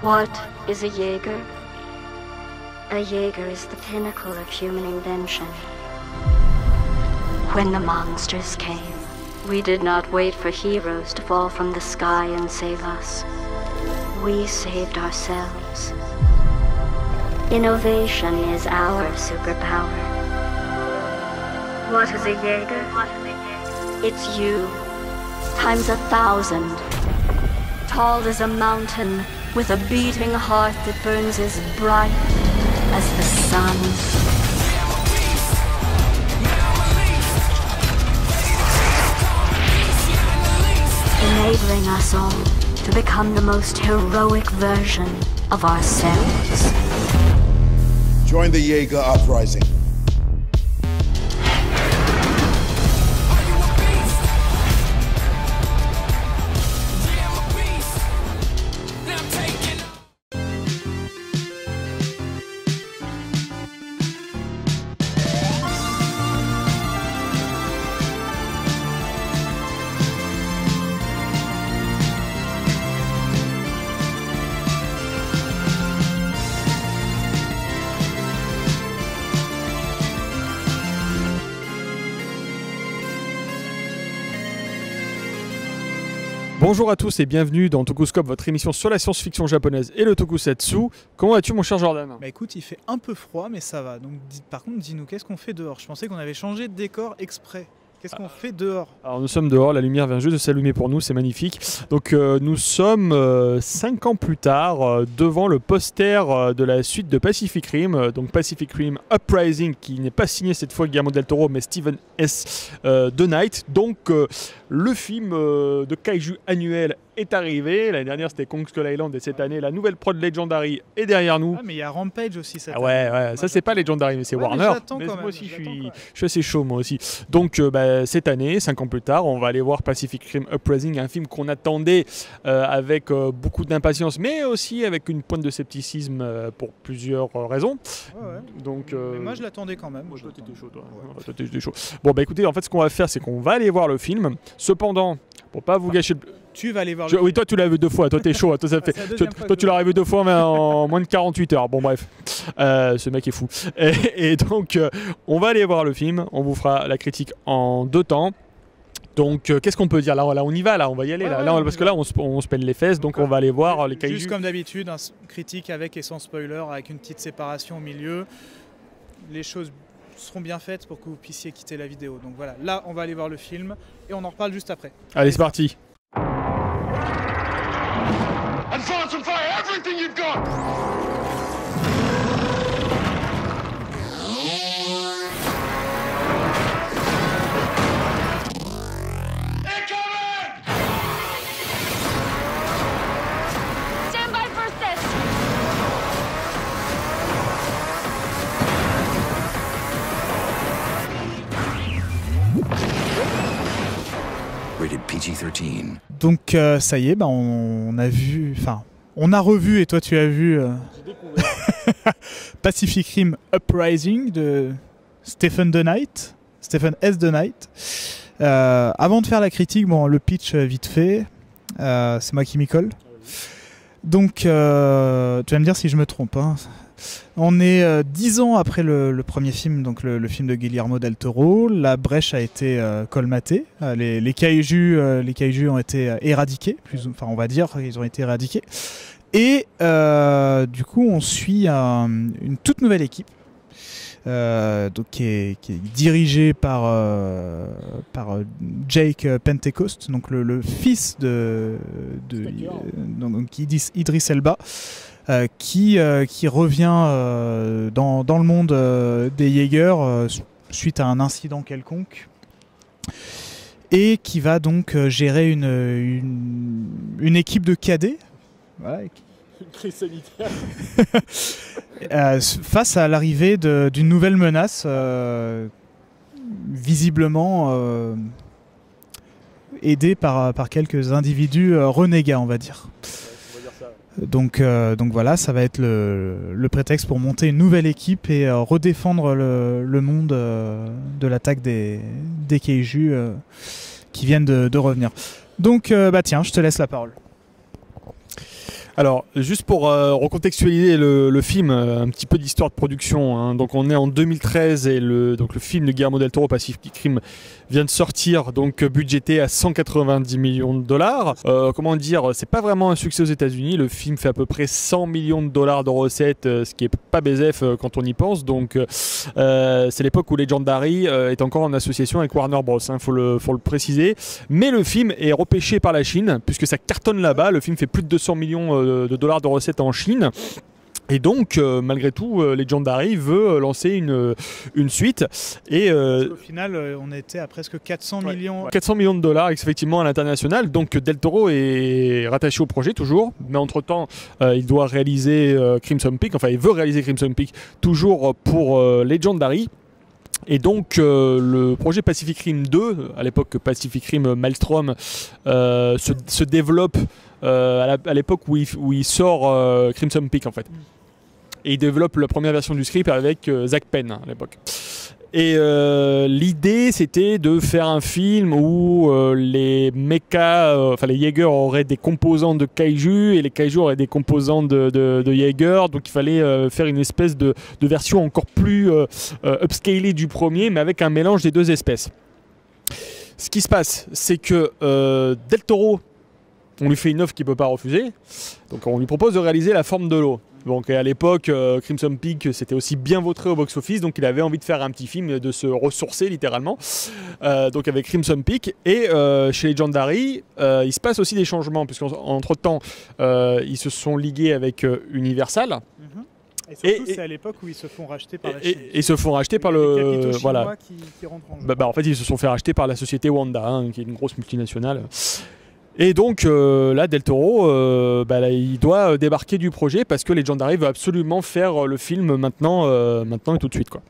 What is a Jaeger? A Jaeger is the pinnacle of human invention. When the monsters came, we did not wait for heroes to fall from the sky and save us. We saved ourselves. Innovation is our superpower. What is a Jaeger? It's you, times 1,000. Tall as a mountain, with a beating heart that burns as bright as the sun. Enabling us all to become the most heroic version of ourselves. Join the Jaeger uprising. Bonjour à tous et bienvenue dans Tokuscope, votre émission sur la science-fiction japonaise et le tokusatsu. Comment vas-tu mon cher Jordan? Bah écoute, il fait un peu froid mais ça va. Donc par contre, dis-nous, qu'est-ce qu'on fait dehors? Je pensais qu'on avait changé de décor exprès. Qu'est-ce qu'on fait dehors? Alors nous sommes dehors, la lumière vient juste de s'allumer pour nous, c'est magnifique. Donc nous sommes 5 ans plus tard devant le poster de la suite de Pacific Rim. Donc Pacific Rim Uprising, qui n'est pas signé cette fois Guillermo del Toro mais Steven S. The Knight. Donc le film de kaiju annuel est arrivé. L'année dernière c'était Kong Skull Island et cette année la nouvelle prod Legendary est derrière nous. Ah mais il y a Rampage aussi cette année. Ouais, ça c'est pas Legendary mais c'est Warner. Mais moi aussi je suis assez chaud moi aussi. Donc cette année, 5 ans plus tard, on va aller voir Pacific Rim Uprising, un film qu'on attendait avec beaucoup d'impatience mais aussi avec une pointe de scepticisme pour plusieurs raisons. Ouais. Donc, mais moi je l'attendais quand même. Toi t'étais chaud toi. Ouais. Toi t'étais chaud. Bon bah écoutez, en fait ce qu'on va faire c'est qu'on va aller voir le film. Cependant, pour pas vous gâcher le... Tu vas aller voir le film. Oui, toi tu l'as vu 2 fois, toi t'es chaud. Toi, ça fait... toi tu l'as vu 2 fois mais en moins de 48 heures. Bon bref, ce mec est fou. Et donc on va aller voir le film, on vous fera la critique en 2 temps. Donc qu'est-ce qu'on peut dire là on y va, là on va y aller parce que là on se peine les fesses, donc on va aller voir les kaiju. Juste comme d'habitude, critique avec et sans spoiler, avec une petite séparation au milieu. Les choses seront bien faites pour que vous puissiez quitter la vidéo. Donc voilà, là on va aller voir le film et on en reparle juste après. Allez, c'est parti. Advance and fire everything you've got! Stand by for this! Rated PG-13. Donc ça y est, on a vu, on a revu et toi tu as vu Pacific Rim Uprising de Stephen S. The Knight. Avant de faire la critique, le pitch vite fait, c'est moi qui m'y colle. Donc tu vas me dire si je me trompe. On est 10 ans après le premier film, donc le film de Guillermo del Toro. La brèche a été colmatée. Les kaiju ont été éradiqués, on va dire ils ont été éradiqués. Et du coup, on suit une toute nouvelle équipe, donc qui est dirigée par Jake Pentecost, donc le fils de Idris Elba. Qui revient dans le monde des Jaegers suite à un incident quelconque et qui va donc gérer une équipe de cadets. Voilà. Une crise sanitaire. Face à l'arrivée d'une nouvelle menace visiblement aidée par quelques individus renégats, on va dire. Donc voilà, ça va être le prétexte pour monter une nouvelle équipe et redéfendre le monde de l'attaque des kaiju qui viennent de revenir. Donc tiens, je te laisse la parole. Alors, juste pour recontextualiser le film, un petit peu d'histoire de production. Hein. Donc, on est en 2013 et le film de Guillermo del Toro, Pacific Rim, vient de sortir, donc budgété à 190 millions de dollars. Comment dire, c'est pas vraiment un succès aux États-Unis. Le film fait à peu près 100 millions de dollars de recettes, ce qui est pas BZF quand on y pense. Donc, c'est l'époque où Legendary est encore en association avec Warner Bros. Hein, faut le préciser. Mais le film est repêché par la Chine, puisque ça cartonne là-bas. Le film fait plus de 200 millions de dollars de recettes en Chine. Et donc, malgré tout, Legendary veut lancer une suite. Et au final, on était à presque 400 millions. 400 millions de dollars, effectivement, à l'international. Donc, Del Toro est rattaché au projet, toujours. Mais entre-temps, il doit réaliser Crimson Peak. Enfin, il veut réaliser Crimson Peak, toujours pour Legendary. Et donc le projet Pacific Rim 2, à l'époque Pacific Rim Maelstrom, se développe à l'époque où il sort Crimson Peak en fait. Et il développe la première version du script avec Zach Penn à l'époque. Et l'idée c'était de faire un film où les mechas, les Jaeger auraient des composants de kaiju et les kaiju auraient des composants de Jaeger, donc il fallait faire une espèce de version encore plus upscalée du premier, mais avec un mélange des deux espèces. Ce qui se passe, c'est que Del Toro, on lui fait une offre qu'il ne peut pas refuser, donc on lui propose de réaliser La Forme de l'eau. Donc à l'époque, Crimson Peak c'était aussi bien vautré au box-office, donc il avait envie de faire un petit film, de se ressourcer littéralement. Donc avec Crimson Peak. Et chez Legendary, il se passe aussi des changements, puisqu'entre-temps, ils se sont ligués avec Universal. Et surtout, c'est à l'époque où ils se font racheter par la Chine. Et se font racheter par le... Voilà. Qui rentrent en jeu. En fait, ils se sont fait racheter par la société Wanda, hein, qui est une grosse multinationale. Et donc là, Del Toro, il doit débarquer du projet parce que Legendary veut absolument faire le film maintenant et tout de suite, quoi.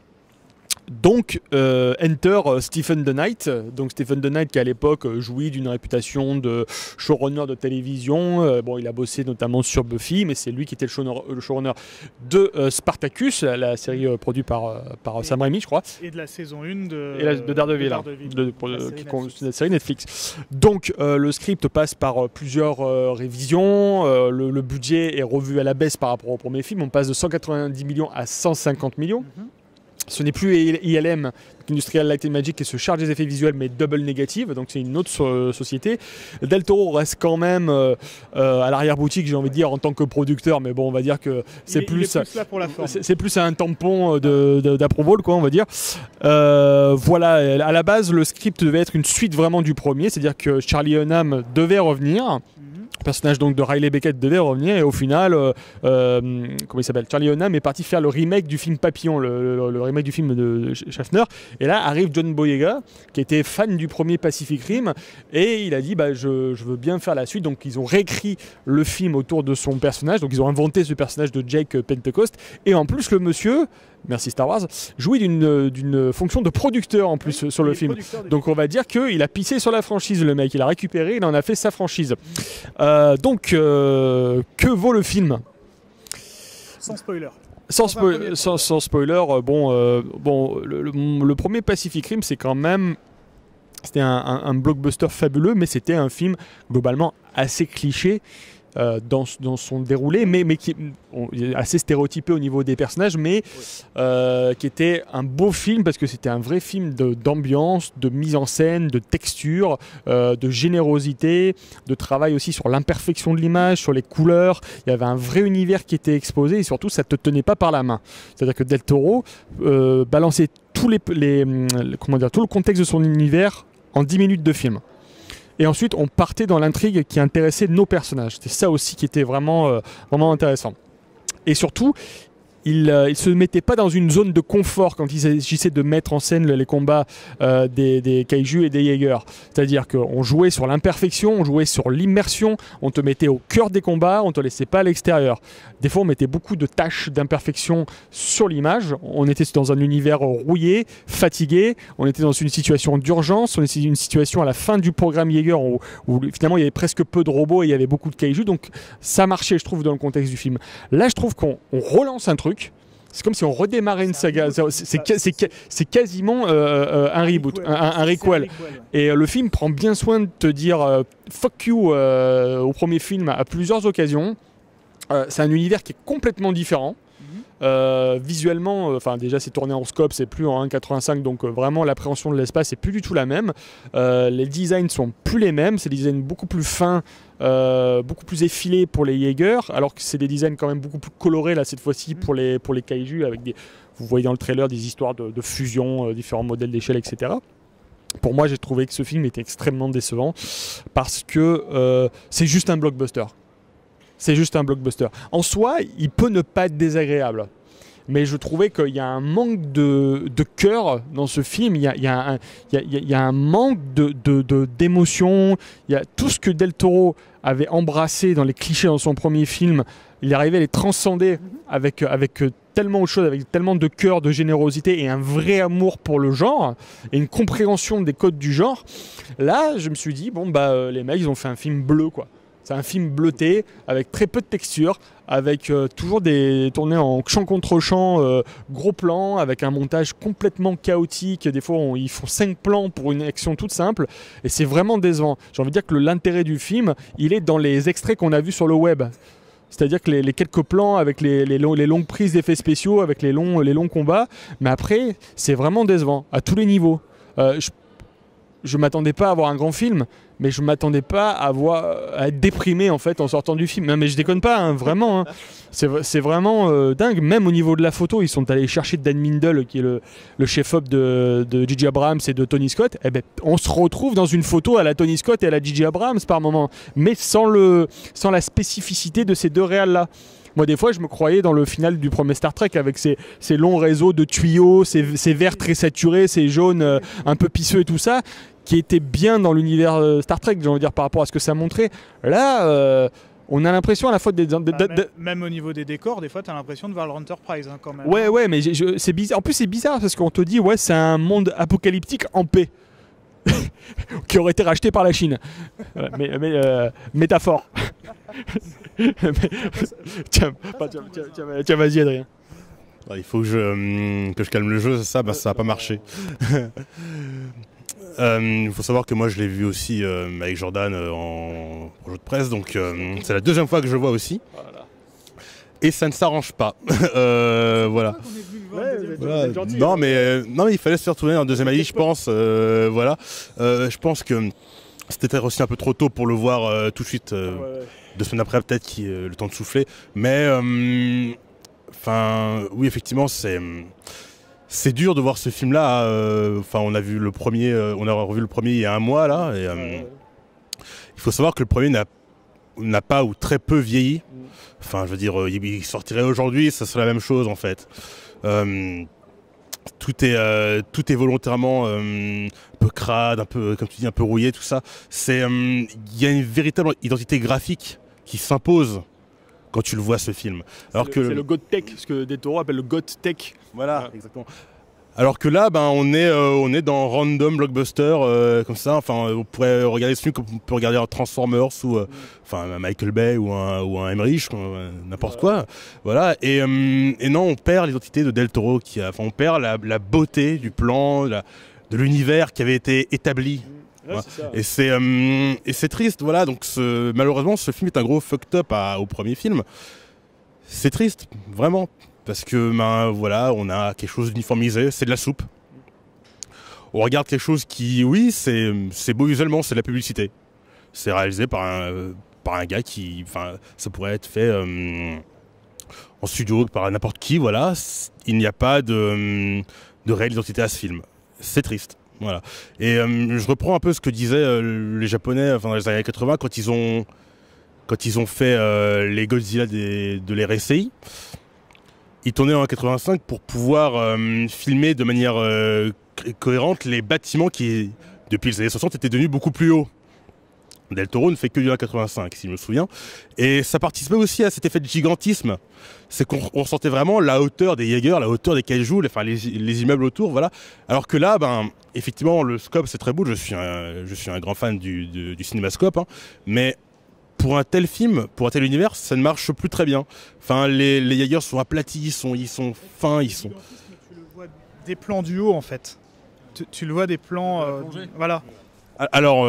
Donc, enter Stephen DeKnight. Donc Stephen DeKnight qui à l'époque jouit d'une réputation de showrunner de télévision. Il a bossé notamment sur Buffy, mais c'est lui qui était le showrunner de Spartacus, la série produite par Sam Raimi, je crois. Et de la saison 1 de Daredevil, la série Netflix. Donc le script passe par plusieurs révisions. Le budget est revu à la baisse par rapport au premier film. On passe de 190 millions à 150 millions. Ce n'est plus ILM, Industrial Light and Magic, qui se charge des effets visuels, mais double négative, donc c'est une autre société. Del Toro reste quand même à l'arrière-boutique, j'ai envie de dire, en tant que producteur, mais bon, on va dire que c'est plus là pour la forme. C'est plus un tampon d'approval, quoi, on va dire. Voilà, à la base, le script devait être une suite vraiment du premier, c'est-à-dire que Charlie Hunnam devait revenir. Le personnage donc de Riley Beckett devait revenir et au final, comment il s'appelle, Charlie Hunnam est parti faire le remake du film Papillon, le remake du film de Schaffner. Et là arrive John Boyega, qui était fan du premier Pacific Rim, et il a dit je veux bien faire la suite. Donc ils ont réécrit le film autour de son personnage, donc ils ont inventé ce personnage de Jake Pentecost. Et en plus le monsieur, merci Star Wars, jouit d'une fonction de producteur en plus sur le film. Donc on va dire qu'il a pissé sur la franchise, le mec, il a récupéré, il en a fait sa franchise. Donc que vaut le film? Sans spoiler. Sans spoiler, le premier Pacific Rim, c'est quand même... C'était un blockbuster fabuleux, mais c'était un film globalement assez cliché dans son déroulé, mais qui est assez stéréotypé au niveau des personnages, mais qui était un beau film parce que c'était un vrai film d'ambiance, de mise en scène, de texture, de générosité, de travail aussi sur l'imperfection de l'image, sur les couleurs. Il y avait un vrai univers qui était exposé et surtout ça ne te tenait pas par la main. C'est-à-dire que Del Toro balançait tout le contexte de son univers en 10 minutes de film. Et ensuite, on partait dans l'intrigue qui intéressait nos personnages. C'était ça aussi qui était vraiment intéressant. Et surtout, il ne se mettait pas dans une zone de confort quand il s'agissait de mettre en scène les combats des kaiju et des Jaeger. C'est-à-dire qu'on jouait sur l'imperfection, on jouait sur l'immersion, on te mettait au cœur des combats, on ne te laissait pas à l'extérieur. Des fois, on mettait beaucoup de tâches d'imperfection sur l'image. On était dans un univers rouillé, fatigué, on était dans une situation d'urgence, on était dans une situation à la fin du programme Jaeger où finalement il y avait presque peu de robots et il y avait beaucoup de kaiju. Donc ça marchait, je trouve, dans le contexte du film. Là, je trouve qu'on relance un truc. C'est comme si on redémarrait une saga. C'est quasiment un reboot, un requel. Et le film prend bien soin de te dire fuck you au premier film à plusieurs occasions. c'est un univers qui est complètement différent. Visuellement, déjà c'est tourné en scope, c'est plus en 1.85, donc vraiment l'appréhension de l'espace est plus du tout la même. Les designs sont plus les mêmes, c'est des designs beaucoup plus fins, beaucoup plus effilés pour les Jaeger, alors que c'est des designs quand même beaucoup plus colorés là cette fois-ci pour les kaiju, avec vous voyez dans le trailer des histoires de fusion, différents modèles d'échelle, etc. Pour moi, j'ai trouvé que ce film était extrêmement décevant parce que c'est juste un blockbuster. C'est juste un blockbuster. En soi, il peut ne pas être désagréable. Mais je trouvais qu'il y a un manque de cœur dans ce film. Il y a un manque d'émotion. Il y a tout ce que Del Toro avait embrassé dans les clichés dans son premier film. Il arrivait à les transcender avec tellement de choses, avec tellement de cœur, de générosité et un vrai amour pour le genre et une compréhension des codes du genre. Là, je me suis dit, les mecs, ils ont fait un film bleu, quoi. C'est un film bleuté, avec très peu de texture, avec toujours des tournées en champ contre champ, gros plans, avec un montage complètement chaotique. Des fois, ils font 5 plans pour une action toute simple, et c'est vraiment décevant. J'ai envie de dire que l'intérêt du film, il est dans les extraits qu'on a vus sur le web. C'est-à-dire que les quelques plans avec les longues prises d'effets spéciaux, avec les longs combats, mais après, c'est vraiment décevant, à tous les niveaux. Je m'attendais pas à avoir un grand film, mais je m'attendais pas à être déprimé en fait en sortant du film. Non, mais je déconne pas, hein, vraiment. Hein. C'est vraiment dingue. Même au niveau de la photo, ils sont allés chercher Dan Mindel, qui est le chef-op de J.J. Abrams et de Tony Scott. Eh ben, on se retrouve dans une photo à la Tony Scott et à la J.J. Abrams par moment, mais sans la spécificité de ces deux réals-là. Moi, des fois, je me croyais dans le final du premier Star Trek avec ces longs réseaux de tuyaux, ces verts très saturés, ces jaunes un peu pisseux et tout ça, qui étaient bien dans l'univers Star Trek, j'ai envie de dire, par rapport à ce que ça montrait. Là, on a l'impression à la fois même au niveau des décors, des fois, tu as l'impression de voir l'Enterprise quand même. Ouais, mais c'est bizarre. En plus, c'est bizarre parce qu'on te dit, ouais, c'est un monde apocalyptique en paix. Qui aurait été racheté par la Chine. Métaphore. Tiens, vas-y Adrien. Il faut que je calme le jeu, ça va pas marcher. Il faut savoir que moi je l'ai vu aussi avec Jordan en jeu de presse, donc c'est la deuxième fois que je le vois aussi. Voilà. Et ça ne s'arrange pas. Voilà. Non mais il fallait se faire tourner en deuxième avis, je pense. Voilà. Je pense que c'était aussi un peu trop tôt pour le voir tout de suite. 2 semaines après peut-être le temps de souffler. Mais oui, effectivement, c'est dur de voir ce film-là. On a vu le premier, on a revu le premier il y a un mois là. Et, il faut savoir que le premier n'a pas ou très peu vieilli. Enfin, je veux dire, il sortirait aujourd'hui, ça serait la même chose en fait. Tout est volontairement un peu crade, un peu, comme tu dis, un peu rouillé, tout ça. Il y a une véritable identité graphique qui s'impose quand tu le vois, ce film. C'est le God Tech, ce que Del Toro appelle le God Tech. Voilà, exactement. Alors que là, on est dans random blockbuster comme ça. Enfin, on pourrait regarder ce film comme on peut regarder un Transformers ou un Michael Bay ou un Emmerich, n'importe quoi. Voilà. Et non, on perd l'identité de Del Toro. On perd la beauté du plan, de l'univers qui avait été établi. Ouais, voilà. Et c'est triste. Voilà. Donc malheureusement, ce film est un gros fucked up au premier film. C'est triste, vraiment. Parce que voilà, on a quelque chose d'uniformisé, c'est de la soupe. On regarde quelque chose qui, oui, c'est beau visuellement, c'est de la publicité. C'est réalisé par un gars qui, ça pourrait être fait en studio par n'importe qui, voilà. Il n'y a pas de réelle identité à ce film. C'est triste, voilà. Et je reprends un peu ce que disaient les Japonais, dans les années 80, quand ils ont fait les Godzilla de l'ère SCI. Ils tournaient en 85 pour pouvoir filmer de manière cohérente les bâtiments qui, depuis les années 60, étaient devenus beaucoup plus hauts. Del Toro ne fait que du 1,85, si je me souviens. Et ça participait aussi à cet effet de gigantisme. C'est qu'on ressentait vraiment la hauteur des Jaeger, la hauteur des kaiju, les immeubles autour, voilà. Alors que là, effectivement, le scope, c'est très beau. Je suis un grand fan du cinémascope, hein, mais pour un tel film, pour un tel univers, ça ne marche plus très bien. Enfin, les Jaegers sont aplatis, ils sont fins, ils sont... Tu le vois des plans du haut, en fait. Tu le vois des plans... voilà. Alors,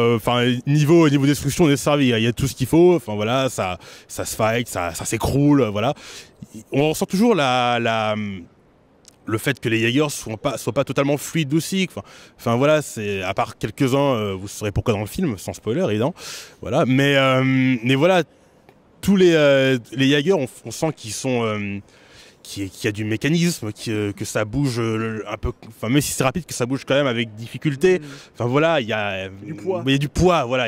niveau destruction, on est servi. Il y a tout ce qu'il faut. Enfin voilà, ça se fight, ça s'écroule. Voilà. On ressent toujours le fait que les Jaegers soient pas totalement fluides aussi. Enfin voilà, c'est à part quelques-uns, vous saurez pourquoi dans le film, sans spoiler évidemment. Voilà, mais voilà, tous les Jaegers, on sent qu'ils sont qu'il y a du mécanisme, que ça bouge un peu, enfin même si c'est rapide, que ça bouge quand même avec difficulté. Enfin voilà, il y a du poids. Il y a du poids, voilà.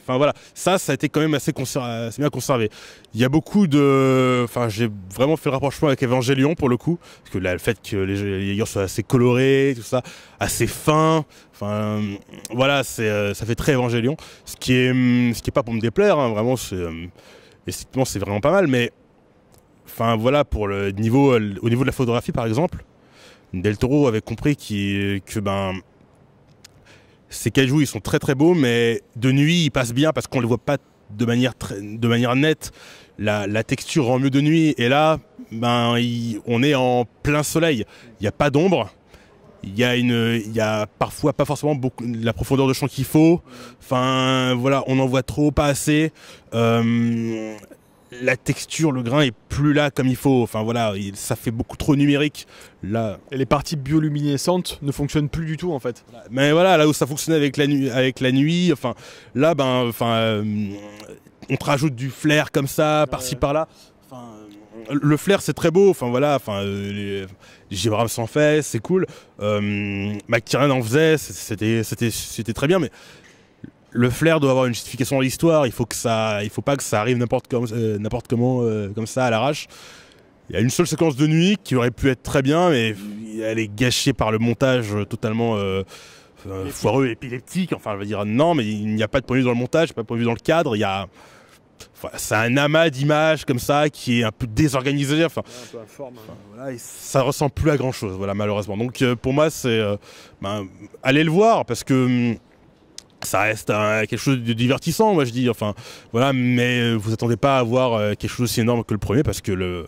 Enfin voilà, ça a été quand même assez bien conservé. Il y a beaucoup de, enfin j'ai vraiment fait le rapprochement avec Evangelion pour le coup, parce que là, le fait que les Jaegers soient assez colorés, tout ça, assez fins. Enfin voilà, ça fait très Evangelion, ce qui est pas pour me déplaire, hein, vraiment esthétiquement c'est vraiment pas mal, mais enfin voilà, pour le niveau, au niveau de la photographie par exemple, Del Toro avait compris que ces kaijus ils sont très très beaux, mais de nuit ils passent bien parce qu'on les voit pas de manière nette. La texture rend mieux de nuit, et là on est en plein soleil, il n'y a pas d'ombre. Il y a parfois pas forcément beaucoup la profondeur de champ qu'il faut. Enfin voilà, on en voit trop, pas assez. La texture, le grain est plus là comme il faut. Enfin voilà, ça fait beaucoup trop numérique. Là, et les parties bioluminescentes ne fonctionnent plus du tout en fait. Mais voilà, là où ça fonctionnait avec la nuit, enfin là, on te rajoute du flair comme ça, par-ci par-là. Enfin, le flair c'est très beau. Enfin voilà, J. Abrams s'en fait, c'est cool. McTiernan en faisait, c'était très bien, mais le flair doit avoir une justification dans l'histoire. Il faut pas que ça arrive n'importe comment comme ça à l'arrache. Il y a une seule séquence de nuit qui aurait pu être très bien, mais elle est gâchée par le montage totalement foireux, épileptique. Enfin, je veux dire, non, mais il n'y a pas de point de vue dans le montage, pas de point de vue dans le cadre. C'est un amas d'images comme ça qui est un peu désorganisé. Enfin, un peu informe. Voilà, ça ressemble plus à grand chose, voilà, malheureusement. Donc pour moi, c'est allez le voir parce que ça reste quelque chose de divertissant, moi je dis. Enfin voilà, mais vous attendez pas à voir quelque chose aussi énorme que le premier, parce que le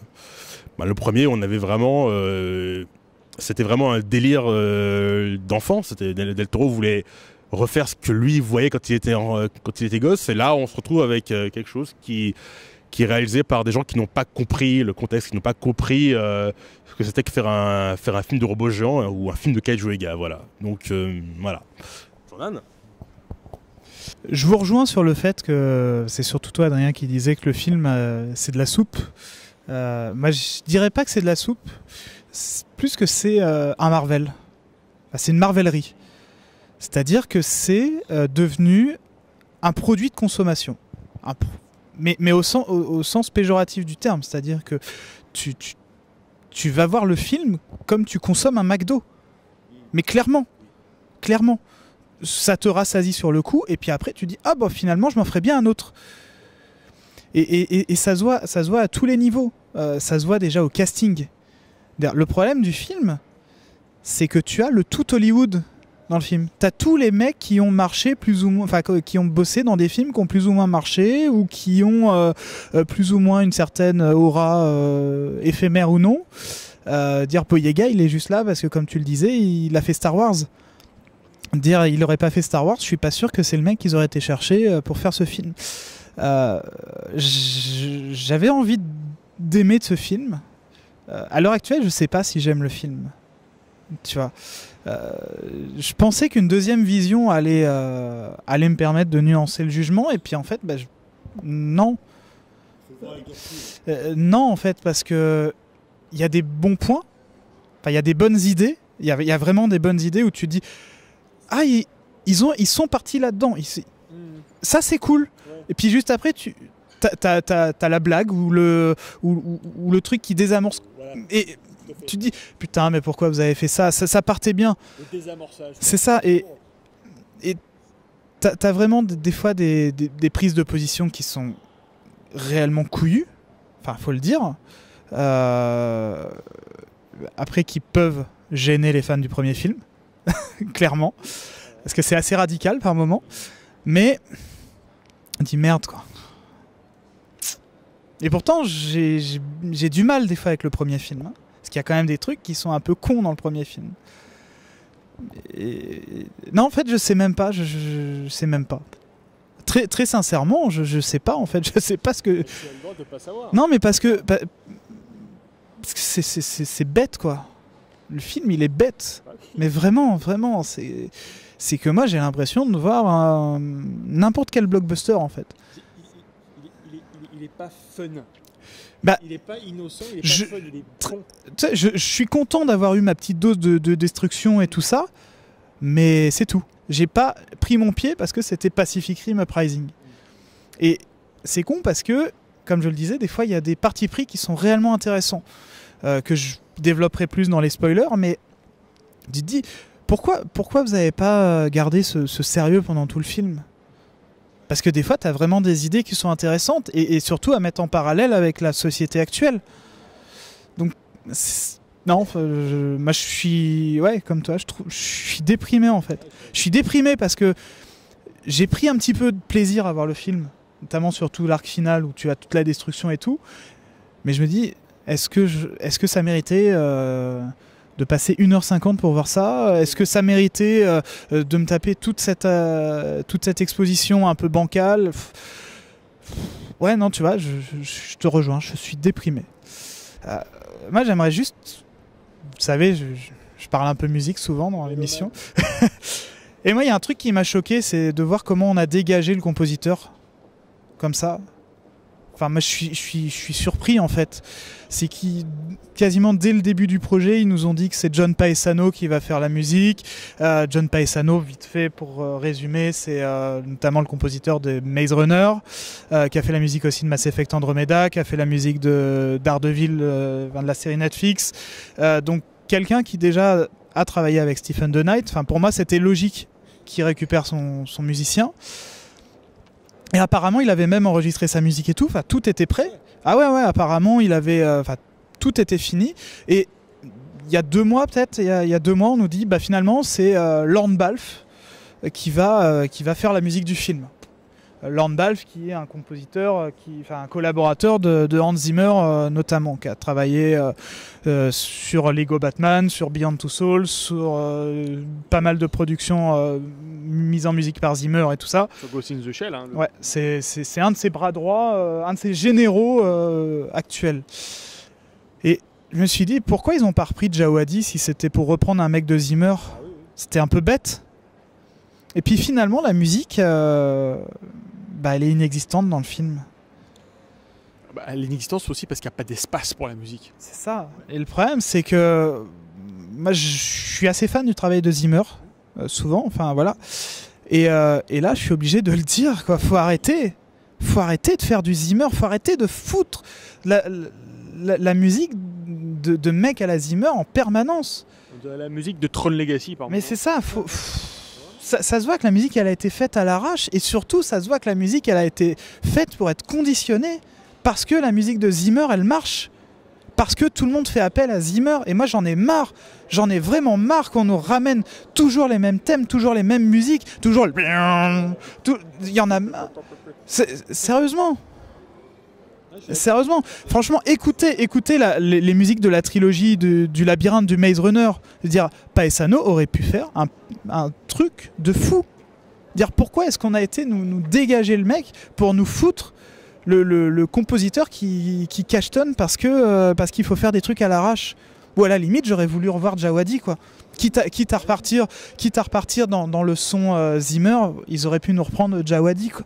premier, on avait vraiment, c'était vraiment un délire d'enfant. Del Toro voulait refaire ce que lui voyait quand il était gosse, et là on se retrouve avec quelque chose qui est réalisé par des gens qui n'ont pas compris le contexte, qui n'ont pas compris ce que c'était que faire un film de robot géant ou un film de kaiju Ega, voilà. Donc voilà. Jordan ? Je vous rejoins sur le fait que c'est surtout toi, Adrien, qui disait que le film c'est de la soupe. Moi je dirais pas que c'est de la soupe, plus que c'est un Marvel. Enfin, c'est une marvellerie. C'est-à-dire que c'est devenu un produit de consommation. Mais au sens péjoratif du terme. C'est-à-dire que tu vas voir le film comme tu consommes un McDo. Mais clairement. Ça te rassasie sur le coup, et puis après tu dis ah bah finalement je m'en ferais bien un autre. Et ça se voit à tous les niveaux. Ça se voit déjà au casting. Le problème du film, c'est que tu as le tout Hollywood dans le film. T'as tous les mecs qui ont marché plus ou moins, enfin qui ont bossé dans des films qui ont plus ou moins marché, ou qui ont plus ou moins une certaine aura éphémère ou non. Dire Boyega, il est juste là parce que, comme tu le disais, il a fait Star Wars. Dire il aurait pas fait Star Wars, je suis pas sûr que c'est le mec qu'ils auraient été chercher pour faire ce film. J'avais envie d'aimer de ce film. À l'heure actuelle, je sais pas si j'aime le film. Tu vois, je pensais qu'une deuxième vision allait me permettre de nuancer le jugement, et puis en fait, non. Non, en fait, parce que il y a des bons points, enfin il y a des bonnes idées, il y a vraiment des bonnes idées où tu te dis ah ils sont partis là-dedans. Ça c'est cool. Ouais. Et puis juste après t'as la blague ou le truc qui désamorce. Voilà. Et tu te dis putain mais pourquoi vous avez fait ça, ça partait bien. Le désamorçage. C'est ça, et t'as vraiment des fois des prises de position qui sont réellement couillues. Enfin faut le dire. Après qui peuvent gêner les fans du premier film. Clairement, parce que c'est assez radical par moment, mais on dit merde quoi. Et pourtant j'ai du mal des fois avec le premier film, hein, parce qu'il y a quand même des trucs qui sont un peu cons dans le premier film. Non, en fait, je sais même pas. Je sais même pas. Très, très sincèrement, je sais pas en fait. Je sais pas ce que. Tu as le droit de pas savoir. Non, mais parce que c'est bête quoi. Le film, il est bête. Mais vraiment, vraiment, c'est que moi j'ai l'impression de voir n'importe quel blockbuster en fait. Il est pas fun. Bah, il est pas innocent, il est pas fun, il est con. Tu sais, je suis content d'avoir eu ma petite dose de destruction et tout ça, mais c'est tout. J'ai pas pris mon pied parce que c'était Pacific Rim Uprising. Et c'est con parce que, comme je le disais, des fois il y a des partis pris qui sont réellement intéressants, que je développerai plus dans les spoilers, mais dis, pourquoi vous n'avez pas gardé ce sérieux pendant tout le film ? Parce que des fois, tu as vraiment des idées qui sont intéressantes et surtout à mettre en parallèle avec la société actuelle. Donc, non, moi je suis, ouais, comme toi, je suis déprimé en fait. Je suis déprimé parce que j'ai pris un petit peu de plaisir à voir le film, notamment surtout l'arc final où tu as toute la destruction et tout. Mais je me dis, est-ce que ça méritait de passer 1h50 pour voir ça? Est-ce que ça méritait de me taper toute cette exposition un peu bancale? Ouais, non, tu vois, je te rejoins, je suis déprimé. Moi, j'aimerais juste... Vous savez, je parle un peu musique souvent dans l'émission. Et moi, il y a un truc qui m'a choqué, c'est de voir comment on a dégagé le compositeur. Comme ça. Enfin, moi, je suis surpris, en fait. C'est quasiment dès le début du projet, ils nous ont dit que c'est John Paesano qui va faire la musique. John Paesano, vite fait, pour résumer, c'est notamment le compositeur de Maze Runner, qui a fait la musique aussi de Mass Effect Andromeda, qui a fait la musique de Daredevil, de la série Netflix. Donc, quelqu'un qui déjà a travaillé avec Stephen The Knight. Enfin, pour moi, c'était logique qu'il récupère son musicien. Et apparemment, il avait même enregistré sa musique et tout. Enfin, tout était prêt. Ah ouais, apparemment, il avait... tout était fini. Et il y a 2 mois, peut-être, il y a 2 mois, on nous dit, finalement, c'est Lorne Balfe qui va faire la musique du film. Lorne Balfe, qui est un compositeur, un collaborateur de Hans Zimmer, notamment, qui a travaillé sur Lego Batman, sur Beyond Two Souls, sur pas mal de productions mises en musique par Zimmer et tout ça. Sur Ghost in the Shell. Hein, ouais, c'est un de ses bras droits, un de ses généraux actuels. Et je me suis dit, pourquoi ils n'ont pas repris Djawadi si c'était pour reprendre un mec de Zimmer? C'était un peu bête. Et puis finalement, la musique... elle est inexistante dans le film. Elle est inexistante aussi parce qu'il n'y a pas d'espace pour la musique. C'est ça. Et le problème, c'est que moi, je suis assez fan du travail de Zimmer, souvent. Enfin, voilà. Et là, je suis obligé de le dire, quoi. Faut arrêter de faire du Zimmer. Faut arrêter de foutre la musique de mecs à la Zimmer en permanence. De la musique de Tron Legacy, par exemple. Mais c'est ça. Ça se voit que la musique elle a été faite à l'arrache et surtout ça se voit que la musique elle a été faite pour être conditionnée parce que la musique de Zimmer elle marche, parce que tout le monde fait appel à Zimmer et moi j'en ai vraiment marre qu'on nous ramène toujours les mêmes thèmes, toujours les mêmes musiques, toujours il y en a sérieusement, franchement, écoutez les musiques de la trilogie du labyrinthe du Maze Runner. Dire, Paesano aurait pu faire un truc de fou. Dire pourquoi est-ce qu'on a été nous dégager le mec pour nous foutre le compositeur qui cachetonne parce qu'il faut faire des trucs à l'arrache. Ou à la limite, j'aurais voulu revoir Djawadi, quoi. Quitte à repartir dans le son Zimmer, ils auraient pu nous reprendre Djawadi, quoi.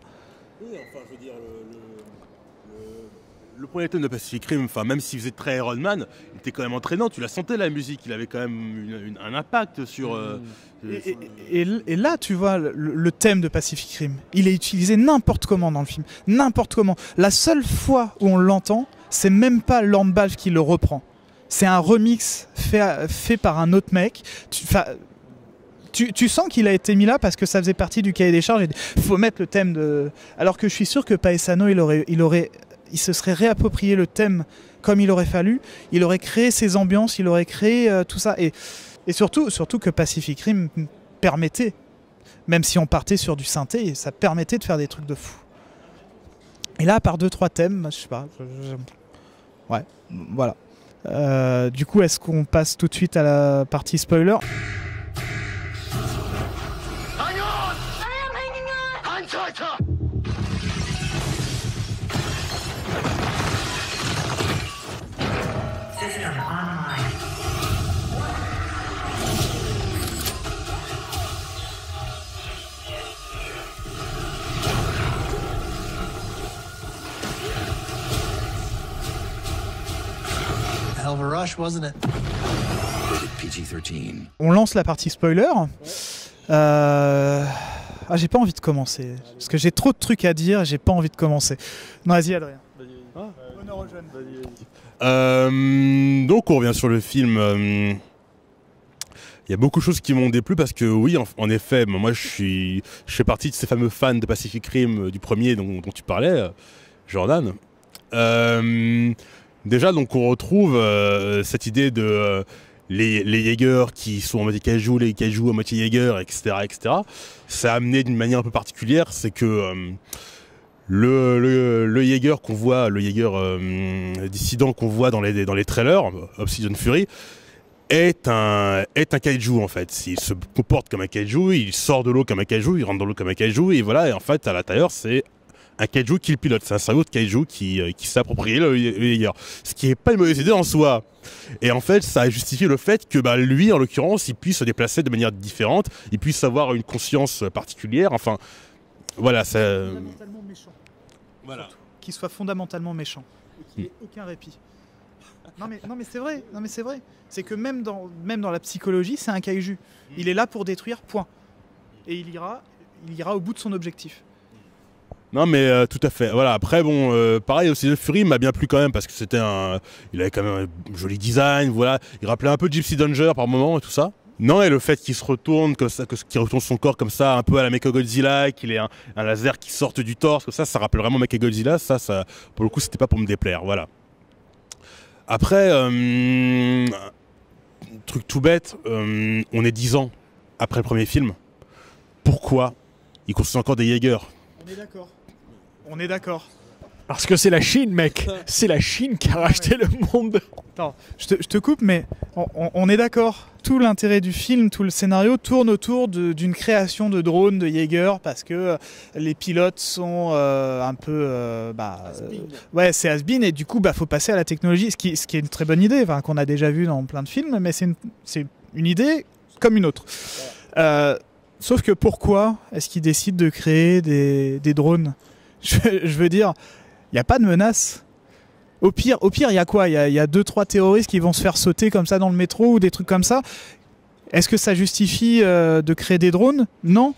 Le premier thème de Pacific Rim, même s'il faisait très Iron Man, il était quand même entraînant, tu la sentais la musique, il avait quand même un impact sur... Et là, tu vois, le thème de Pacific Rim, il est utilisé n'importe comment dans le film, n'importe comment. La seule fois où on l'entend, c'est même pas Lorne Balfe qui le reprend. C'est un remix fait par un autre mec. Tu sens qu'il a été mis là parce que ça faisait partie du cahier des charges. Il faut mettre le thème de... Alors que je suis sûr que Paesano, il se serait réapproprié le thème comme il aurait fallu, il aurait créé ses ambiances, il aurait créé tout ça. Et surtout que Pacific Rim permettait, même si on partait sur du synthé, ça permettait de faire des trucs de fou. Et là, à part 2-3 thèmes, je sais pas. Ouais, voilà. Du coup, est-ce qu'on passe tout de suite à la partie spoiler ? hell of a rush, wasn't it? Rated PG-13. On lance la partie spoiler. J'ai pas envie de commencer. Parce que j'ai trop de trucs à dire et j'ai pas envie de commencer. Non, vas-y, Adrien. Honneur aux jeunes. Donc on revient sur le film. Il y a beaucoup de choses qui m'ont déplu parce que oui, en effet, moi je fais partie de ces fameux fans de Pacific Rim du premier dont tu parlais, Jordan. Déjà, donc on retrouve cette idée de les Jaegers qui sont en moitié kaiju, les kaiju à moitié Jaeger, etc., etc. Ça a amené d'une manière un peu particulière, c'est que le Jaeger qu'on voit, le Jaeger dissident qu'on voit dans les trailers, Obsidian Fury, est un kaiju en fait. Il se comporte comme un kaiju, il sort de l'eau comme un kaiju, il rentre dans l'eau comme un kaiju, et voilà, et en fait à l'intérieur c'est un kaiju qui le pilote, c'est un cerveau de kaiju qui s'approprie le Jaeger. Ce qui est pas une mauvaise idée en soi. Et en fait ça a justifié le fait que lui en l'occurrence il puisse se déplacer de manière différente, il puisse avoir une conscience particulière, enfin voilà, ça... Fondamentalement méchant. Voilà. Qu'il soit fondamentalement méchant. Qu'il n'y ait aucun répit. Non mais c'est vrai, c'est que même dans la psychologie, c'est un kaiju. Il est là pour détruire, point. Et il ira au bout de son objectif. Non mais tout à fait. Voilà. Après bon, pareil aussi, le Fury m'a bien plu quand même parce que il avait quand même un joli design. Voilà, il rappelait un peu Gypsy Danger par moment et tout ça. Non, et le fait qu'il se retourne comme ça, qu'il retourne son corps comme ça, un peu à la Mechagodzilla, qu'il ait un laser qui sorte du torse, comme ça rappelle vraiment Mechagodzilla. Ça, pour le coup, c'était pas pour me déplaire. Voilà. Après, truc tout bête, on est 10 ans après le premier film. Pourquoi ils construisent encore des Jaegers? On est d'accord. Parce que c'est la Chine, mec. C'est la Chine qui a racheté le monde. Attends, je te coupe, mais on est d'accord. Tout l'intérêt du film, tout le scénario tourne autour d'une création de drones, de Jaeger, parce que les pilotes sont un peu... ouais, c'est has-been, et du coup, faut passer à la technologie, ce qui est une très bonne idée, qu'on a déjà vu dans plein de films, mais c'est une idée comme une autre. Sauf que pourquoi est-ce qu'ils décident de créer des drones? Je veux dire, il n'y a pas de menace. Au pire, il y a quoi? Il y a 2-3 terroristes qui vont se faire sauter comme ça dans le métro ou des trucs comme ça. Est-ce que ça justifie de créer des drones? Non.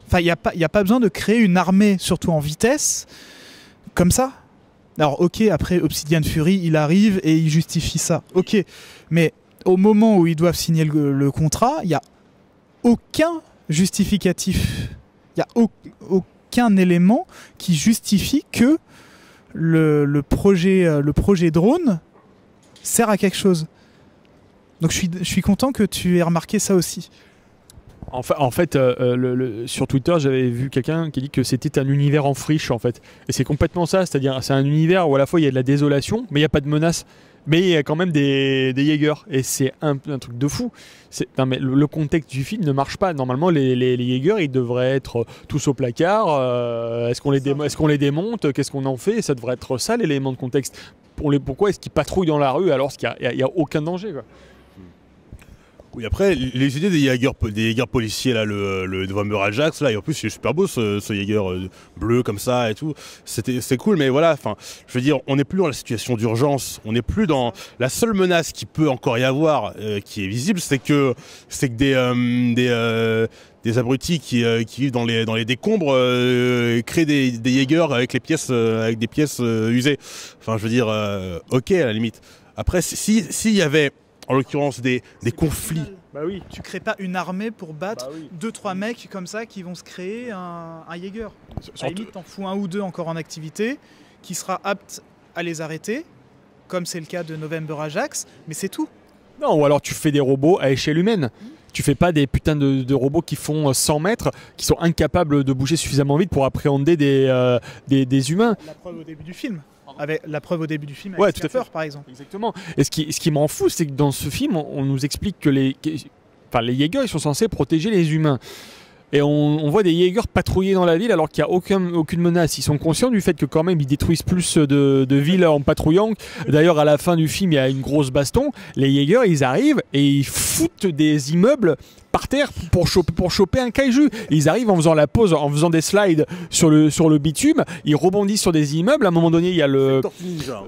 Enfin, il n'y a pas besoin de créer une armée, surtout en vitesse, comme ça. Alors, ok, après Obsidian Fury, il arrive et il justifie ça. Ok, mais au moment où ils doivent signer le contrat, il n'y a aucun justificatif. Il n'y a aucun élément qui justifie que le projet drone sert à quelque chose. Donc je suis content que tu aies remarqué ça aussi. En fait, sur Twitter, j'avais vu quelqu'un qui dit que c'était un univers en friche, en fait. Et c'est complètement ça, c'est-à-dire c'est un univers où à la fois il y a de la désolation, mais il n'y a pas de menace. Mais il y a quand même des Jaegers. Et c'est un truc de fou. Non, mais le contexte du film ne marche pas. Normalement, les Jaegers, ils devraient être tous au placard. Est-ce qu'on les démonte? Qu'est-ce qu'on en fait? Ça devrait être ça, l'élément de contexte. Pourquoi est-ce qu'ils patrouillent dans la rue alors qu'il n'y a aucun danger, quoi? Oui, après, les idées des Jaegers policiers, là, le November Ajax, là, et en plus, il est super beau ce Jaeger bleu comme ça et tout. C'est cool, mais voilà, enfin, je veux dire, on n'est plus dans la situation d'urgence, on n'est plus dans la seule menace qui peut encore y avoir, qui est visible, c'est que des abrutis qui vivent dans les décombres créent des Jaegers avec des pièces usées. Enfin, je veux dire, ok, à la limite. Après, s'il y avait en l'occurrence des conflits. Bah oui. Tu crées pas une armée pour battre 2-3 mecs comme ça qui vont se créer un Jaeger. À la limite, t'en fous un ou deux encore en activité qui sera apte à les arrêter, comme c'est le cas de November Ajax, mais c'est tout. Non, ou alors tu fais des robots à échelle humaine. Tu fais pas des putains de robots qui font 100 mètres, qui sont incapables de bouger suffisamment vite pour appréhender des humains. La preuve au début du film. Avec la preuve au début du film, ouais, avec tout à fait, par exemple. Exactement. Et ce qui me rend fou, c'est que dans ce film, on nous explique que les Jaegers, ils sont censés protéger les humains. Et on voit des Jaegers patrouiller dans la ville alors qu'il n'y a aucune menace. Ils sont conscients du fait que quand même ils détruisent plus de villes en patrouillant. D'ailleurs, à la fin du film, il y a une grosse baston. Les Jaegers, ils arrivent et ils foutent des immeubles par terre pour choper un kaiju. Ils arrivent en faisant la pause, en faisant des slides sur le bitume, ils rebondissent sur des immeubles. À un moment donné, il y a le... Tortue Ninja.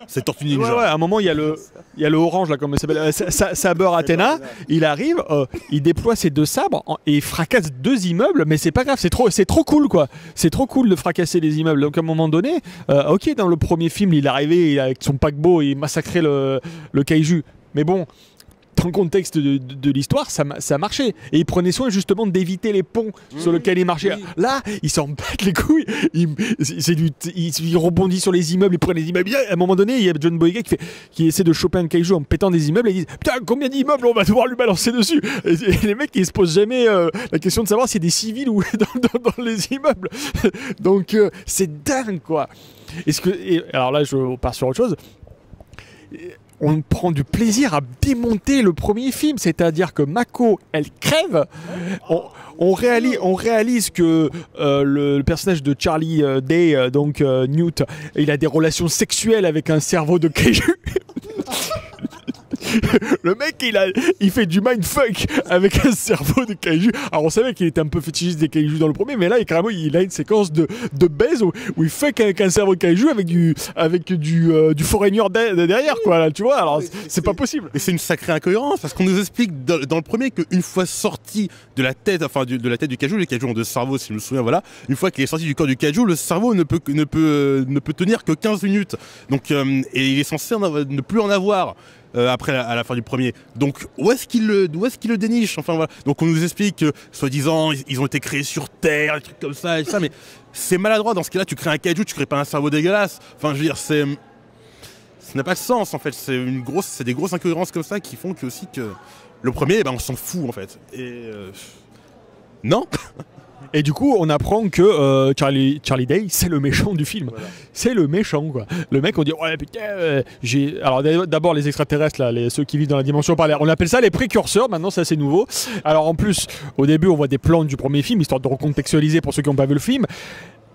C'est Tortue Ninja. Ouais, à un moment, il y a le orange, là, comment il s'appelle, Saber Athena. Il arrive, il déploie ses 2 sabres et il fracasse 2 immeubles, mais c'est pas grave, c'est trop cool, quoi. C'est trop cool de fracasser les immeubles. Donc à un moment donné, ok, dans le premier film, il est arrivé avec son paquebot et il massacrait le kaiju. Mais bon, dans le contexte de l'histoire, ça marchait. Et il prenait soin justement d'éviter les ponts sur lesquels il marchait. Oui. Là, il s'en battent les couilles. Il rebondit sur les immeubles, il prend les immeubles. À un moment donné, il y a John Boyega qui essaie de choper un kaiju en pétant des immeubles et il dit « Putain, combien d'immeubles on va devoir lui balancer dessus ?» Et les mecs, ils se posent jamais la question de savoir s'il y a des civils ou dans les immeubles. Donc, c'est dingue, quoi. Alors là, je pars sur autre chose. On prend du plaisir à démonter le premier film, c'est-à-dire que Mako, elle crève. On réalise que le personnage de Charlie Day, donc Newt, il a des relations sexuelles avec un cerveau de kaiju. Le mec, il fait du mindfuck avec un cerveau de kaiju. Alors on savait qu'il était un peu fétichiste des kaiju dans le premier, mais là, carrément, il a une séquence de baise où il fuck avec un cerveau de kaiju avec du foreigner derrière, quoi. Là, tu vois, alors c'est pas possible. Et c'est une sacrée incohérence parce qu'on nous explique dans le premier qu'une fois sorti de la tête, de la tête du kaiju, les kaiju ont 2 cerveaux, si je me souviens, voilà. Une fois qu'il est sorti du corps du kaiju, le cerveau ne peut tenir que 15 minutes. Donc, et il est censé ne plus en avoir. Après à la fin du premier. Donc où est-ce qu'il le déniche? Enfin voilà. Donc on nous explique que soi-disant ils ont été créés sur Terre, des trucs comme ça et ça, mais c'est maladroit. Dans ce cas-là, tu crées un kaiju, tu crées pas un cerveau dégueulasse. Enfin je veux dire, ça n'a pas de sens en fait. C'est des grosses incohérences comme ça qui font que aussi que le premier, on s'en fout en fait. Et non. Et du coup, on apprend que Charlie Day, c'est le méchant du film. Voilà. C'est le méchant, quoi. Le mec, on dit, ouais, putain, Alors, d'abord, les extraterrestres, là, ceux qui vivent dans la dimension parallèle, on appelle ça les précurseurs. Maintenant, ça, c'est nouveau. Alors, en plus, au début, on voit des plans du premier film, histoire de recontextualiser pour ceux qui n'ont pas vu le film.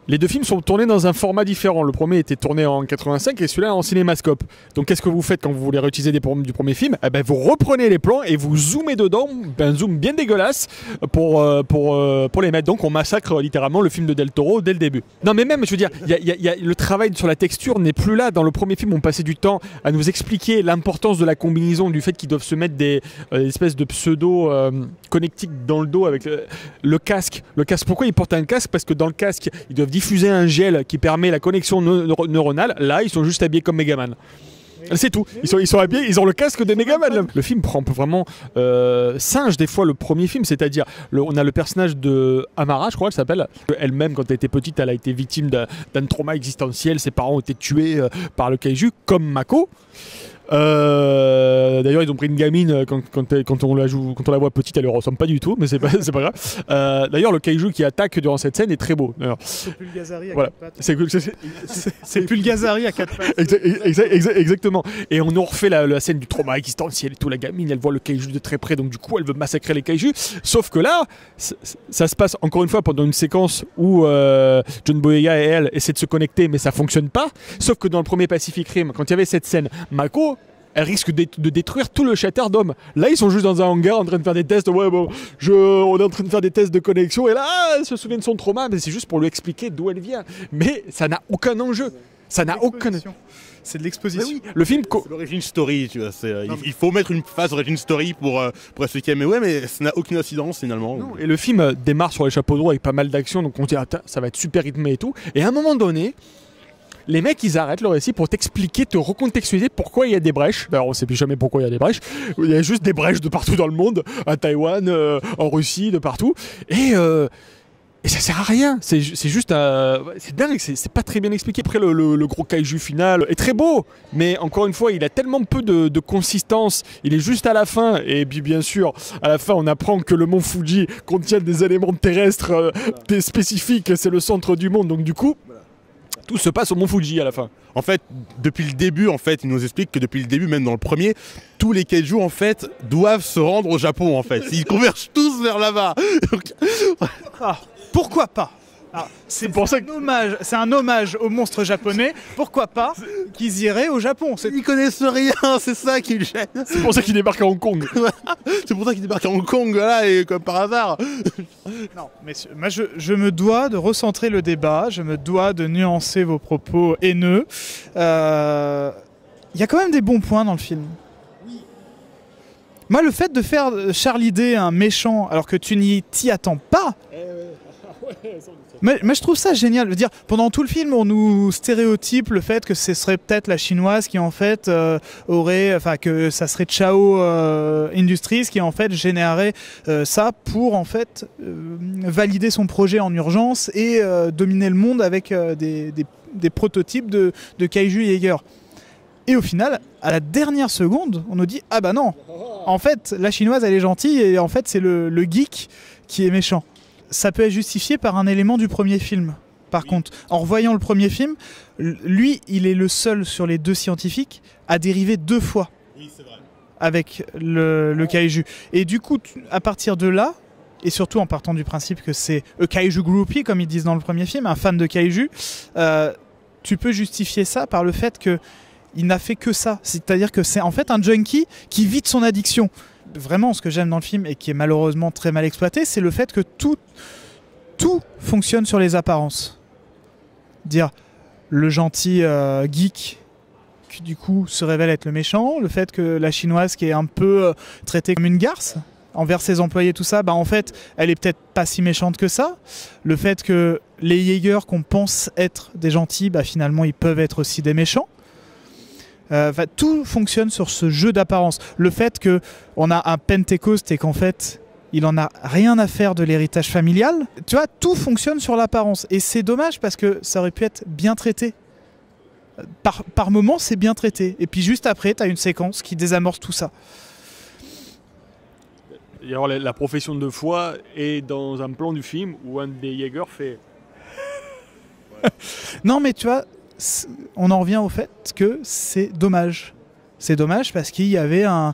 Les 2 films sont tournés dans un format différent. Le premier était tourné en 85 et celui-là en cinémascope. Donc qu'est-ce que vous faites quand vous voulez réutiliser des plans du premier film? Vous reprenez les plans et vous zoomez dedans, un zoom bien dégueulasse pour les mettre. Donc on massacre littéralement le film de Del Toro dès le début. Non mais même, je veux dire, le travail sur la texture n'est plus là. Dans le premier film, on passait du temps à nous expliquer l'importance de la combinaison, du fait qu'ils doivent se mettre des espèces de pseudo connectiques dans le dos avec le casque. Le casque, pourquoi ils portent un casque? Parce que dans le casque, ils doivent diffuser un gel qui permet la connexion neuronale. Là, ils sont juste habillés comme Megaman. C'est tout. Ils sont habillés, ils ont le casque de Megaman. Le film prend vraiment singe des fois le premier film, c'est-à-dire on a le personnage de Amara, je crois qu'elle s'appelle. Elle-même, quand elle était petite, elle a été victime d'un trauma existentiel. Ses parents ont été tués par le kaiju, comme Mako. D'ailleurs, ils ont pris une gamine quand on la voit petite, elle ne ressemble pas du tout, mais c'est pas grave. D'ailleurs, le kaiju qui attaque durant cette scène est très beau. C'est Pulgazari à voilà. 4 pattes. C'est Pulgazari à 4 pattes. Exactement. Et on nous refait la scène du trauma existentiel et tout. La gamine, elle voit le kaiju de très près, donc du coup, elle veut massacrer les kaijus. Sauf que là, ça se passe encore une fois pendant une séquence où John Boyega et elle essaient de se connecter, mais ça fonctionne pas. Sauf que dans le premier Pacific Rim, quand il y avait cette scène, Mako, elle risque de détruire tout le Shatterdome. Là, ils sont juste dans un hangar en train de faire des tests. Ouais, bon, on est en train de faire des tests de connexion. Et là, elle se souvient de son trauma, mais c'est juste pour lui expliquer d'où elle vient. Mais ça n'a aucun enjeu. Ça n'a aucun. C'est de l'exposition. Oui, le film. C'est l'origin story, tu vois. Il faut mettre une phase origin story pour expliquer. Mais ouais, mais ça n'a aucune incidence finalement. Non, et le film démarre sur les chapeaux de roue avec pas mal d'action. Donc on dit, ça va être super rythmé et tout. Et à un moment donné, les mecs, ils arrêtent le récit pour t'expliquer, te recontextualiser pourquoi il y a des brèches. Alors, on sait plus jamais pourquoi il y a des brèches. Il y a juste des brèches de partout dans le monde, à Taïwan, en Russie, de partout. Et ça sert à rien. C'est juste c'est dingue, c'est pas très bien expliqué. Après, le gros kaiju final est très beau, mais encore une fois, il a tellement peu de consistance. Il est juste à la fin. Et puis, bien sûr, à la fin, on apprend que le mont Fuji contient des éléments terrestres spécifiques. C'est le centre du monde. Donc, du coup, tout se passe au mont Fuji à la fin. En fait, depuis le début, il nous explique que depuis le début, même dans le premier, tous les kaiju en fait doivent se rendre au Japon en fait. Ils convergent tous vers là-bas. Donc... pourquoi pas? Alors, c'est un hommage aux monstres japonais. Pourquoi pas qu'ils iraient au Japon? Ils connaissent rien, c'est ça qui me gêne. C'est pour ça qu'il débarque à Hong Kong. C'est pour ça qu'ils débarquent à Hong Kong, là, et comme par hasard. Non, mais moi je me dois de recentrer le débat, je me dois de nuancer vos propos haineux. Il y a quand même des bons points dans le film. Moi, le fait de faire Charlie Day un méchant alors que tu n'y t'y attends pas, mais je trouve ça génial. Je veux dire, pendant tout le film, on nous stéréotype le fait que ce serait peut-être la chinoise qui en fait que ça serait Chao Industries qui en fait générerait ça pour en fait valider son projet en urgence et dominer le monde avec des prototypes de Kaiju Jaeger. Et au final, à la dernière seconde, on nous dit ah bah non, en fait la chinoise elle est gentille et en fait c'est le geek qui est méchant. Ça peut être justifié par un élément du premier film. Par contre, en revoyant le premier film, lui, il est le seul sur les 2 scientifiques à dériver 2 fois avec le kaiju. Et du coup, à partir de là, et surtout en partant du principe que c'est un kaiju groupie, comme ils disent dans le premier film, un fan de kaiju, tu peux justifier ça par le fait que il n'a fait que ça. C'est-à-dire que c'est en fait un junkie qui vit de son addiction. Vraiment, ce que j'aime dans le film et qui est malheureusement très mal exploité, c'est le fait que tout fonctionne sur les apparences. Dire le gentil geek qui du coup se révèle être le méchant, le fait que la chinoise qui est un peu traitée comme une garce envers ses employés, tout ça, bah en fait, elle est peut-être pas si méchante que ça. Le fait que les Jaegers qu'on pense être des gentils, bah finalement ils peuvent être aussi des méchants. Tout fonctionne sur ce jeu d'apparence. Le fait qu'on a un Pentecost et qu'en fait, il en a rien à faire de l'héritage familial. Tu vois, tout fonctionne sur l'apparence. Et c'est dommage parce que ça aurait pu être bien traité. Par moment, c'est bien traité. Et puis juste après, tu as une séquence qui désamorce tout ça. Et alors, la profession de foi est dans un plan du film où un des Jaegers fait... Non, mais tu vois... On en revient au fait que c'est dommage. C'est dommage parce qu'il y avait un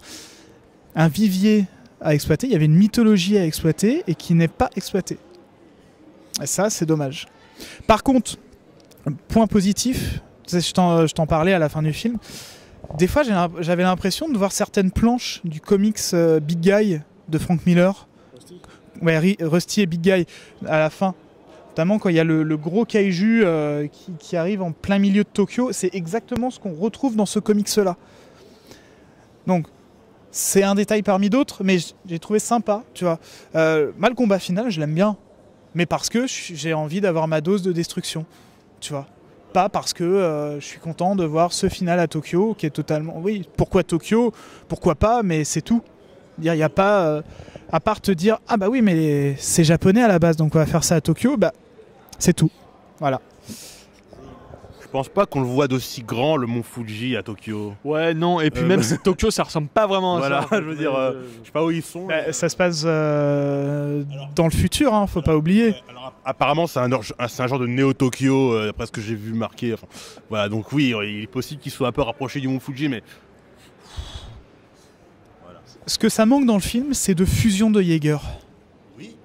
vivier à exploiter, il y avait une mythologie à exploiter et qui n'est pas exploitée. Et ça, c'est dommage. Par contre, point positif, je t'en parlais à la fin du film, des fois j'avais l'impression de voir certaines planches du comics Big Guy de Frank Miller. Ouais, Rusty et Big Guy à la fin. Notamment quand il y a le gros kaiju qui arrive en plein milieu de Tokyo, c'est exactement ce qu'on retrouve dans ce comics-là. Donc, c'est un détail parmi d'autres, mais j'ai trouvé sympa, tu vois. Le combat final, je l'aime bien, mais parce que j'ai envie d'avoir ma dose de destruction, tu vois. Pas parce que je suis content de voir ce final à Tokyo, qui est totalement... Oui, pourquoi Tokyo? Pourquoi pas, mais c'est tout. Il n'y a pas... à part te dire, ah bah oui, mais c'est japonais à la base, donc on va faire ça à Tokyo, bah... C'est tout. Voilà. Je pense pas qu'on le voit d'aussi grand, le mont Fuji à Tokyo. Ouais, non, et puis même si Tokyo, ça ressemble pas vraiment à voilà, ça. Je veux dire, je sais pas où ils sont. Ça se passe dans le futur, hein, faut pas oublier. Alors, apparemment, c'est un genre de Néo-Tokyo, d'après ce que j'ai vu marqué. Enfin, voilà, donc oui, il est possible qu'il soit un peu rapproché du mont Fuji, mais... Voilà. Ce que ça manque dans le film, c'est de fusion de Jaeger. Oui.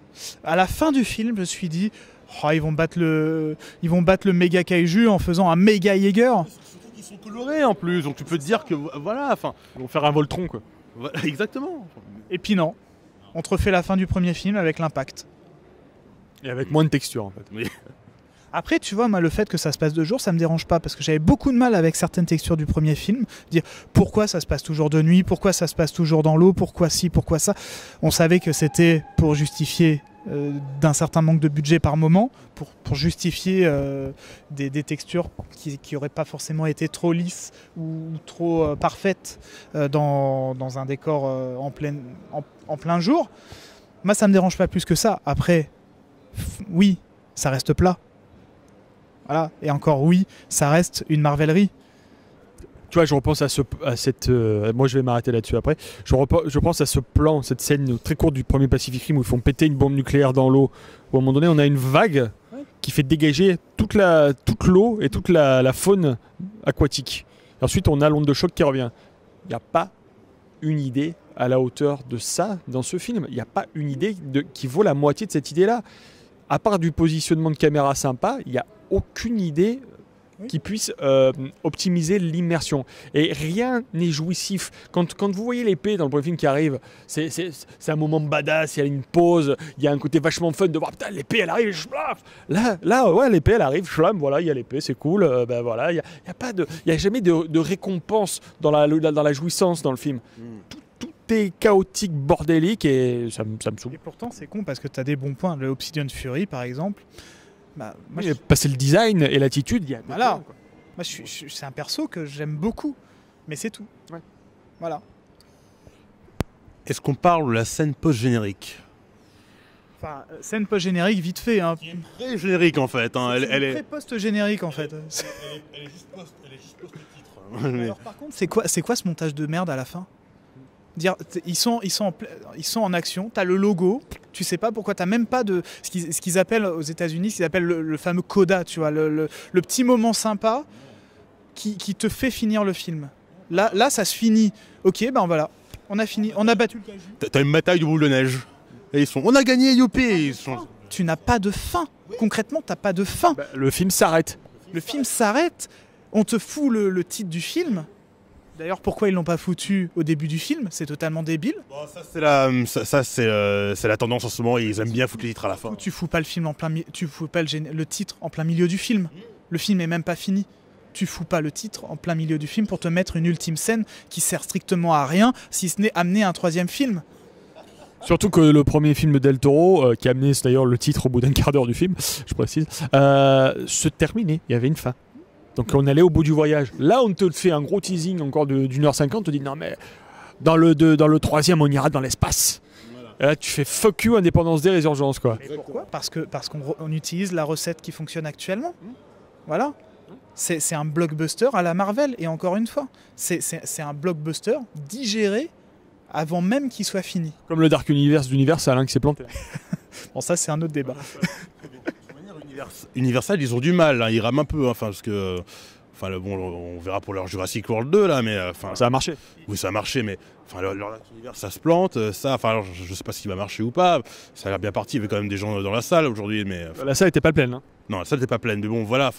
À la fin du film, je me suis dit... Oh, ils vont battre le méga kaiju en faisant un méga Jaeger. Surtout qu'ils sont colorés en plus, donc tu peux te dire que voilà, enfin, ils vont faire un Voltron quoi. Voilà, exactement. Et puis non, on te refait la fin du premier film avec l'impact. Et avec moins de texture en fait. Oui. Après, tu vois, moi, le fait que ça se passe de jour, ça me dérange pas parce que j'avais beaucoup de mal avec certaines textures du premier film. Dire pourquoi ça se passe toujours de nuit, pourquoi ça se passe toujours dans l'eau, pourquoi ci, pourquoi ça. On savait que c'était pour justifier d'un certain manque de budget par moment, pour justifier des textures qui n'auraient pas forcément été trop lisses ou trop parfaites dans un décor en plein jour. Moi, ça me dérange pas plus que ça. Après, oui, ça reste plat. Voilà. Et encore, oui, ça reste une marvelerie. Tu vois, je repense à cette... moi, je vais m'arrêter là-dessus après. Je pense à ce plan, cette scène très courte du premier Pacific Rim où ils font péter une bombe nucléaire dans l'eau. Où à un moment donné, on a une vague qui fait dégager toute l'eau et toute la faune aquatique. Et ensuite, on a l'onde de choc qui revient. Il n'y a pas une idée à la hauteur de ça dans ce film. Il n'y a pas une idée qui vaut la moitié de cette idée-là. à part du positionnement de caméra sympa, il n'y a aucune idée qui puisse optimiser l'immersion. Et rien n'est jouissif. Quand vous voyez l'épée dans le premier film qui arrive, c'est un moment badass, il y a une pause, il y a un côté vachement fun de voir, putain, l'épée elle arrive, schlaf. Là, ouais, l'épée elle arrive, schlam, voilà, il y a l'épée, c'est cool, ben voilà, il n'y a jamais de récompense dans la jouissance dans le film. Tout est chaotique, bordélique, et ça me saoule. Et pourtant, c'est con parce que tu as des bons points. Le Obsidian Fury, par exemple. Bah, moi, Passer le design et l'attitude, il y a. Voilà. Moi, c'est un perso que j'aime beaucoup, mais c'est tout. Ouais. Voilà. Est-ce qu'on parle de la scène post-générique? Enfin, scène post-générique, vite fait. Hein. Très générique en fait. Hein. Elle est très post-générique en fait. Elle est juste post-titre. Mais- Alors, par contre, c'est quoi ce montage de merde à la fin? Dire, ils sont en action, t'as le logo, tu sais pas pourquoi, t'as même pas de ce qu'ils appellent aux États-Unis, ce qu'ils appellent le fameux coda, tu vois, le petit moment sympa qui te fait finir le film. Là, ça se finit. Ok, ben voilà, on a fini, on a battu le caju. T'as une bataille de boules de neige. Et ils sont, on a gagné, youpi. Ils sont... Tu n'as pas de fin. Concrètement, t'as pas de fin. Bah, le film s'arrête. Le film s'arrête. On te fout le titre du film. D'ailleurs, pourquoi ils l'ont pas foutu au début du film? C'est totalement débile. Bon, c'est la tendance en ce moment. Ils aiment bien foutre les titres à la fin. Tu fous pas le film en plein tu fous pas le titre en plein milieu du film. Le film est même pas fini. Tu fous pas le titre en plein milieu du film pour te mettre une ultime scène qui sert strictement à rien, si ce n'est amener un troisième film. Surtout que le premier film de Del Toro, qui a amené d'ailleurs le titre au bout d'un quart d'heure du film, je précise, se terminait. Il y avait une fin. Donc on allait au bout du voyage. Là, on te fait un gros teasing encore d'1h50, on te dit non mais dans le troisième, on ira dans l'espace. Voilà. Et là, tu fais fuck you, Indépendance Day, Résurgence, quoi. Et pourquoi? Parce qu'on utilise la recette qui fonctionne actuellement. Voilà. C'est un blockbuster à la Marvel, et encore une fois, c'est un blockbuster digéré avant même qu'il soit fini. Comme le Dark Universe d'Universal, hein, qui s'est planté. Bon, ça, c'est un autre débat. Universal, ils ont du mal, hein, ils rament un peu, enfin parce que, bon, on verra pour leur Jurassic World 2 là, mais ça a marché. Oui, ça a marché, mais leur univers, ça se plante, ça, alors, je sais pas s'il va marcher ou pas. Ça a l'air bien parti, il y avait quand même des gens dans la salle aujourd'hui, mais la salle était pas pleine. Hein. Non, la salle n'était pas pleine, mais bon, voilà,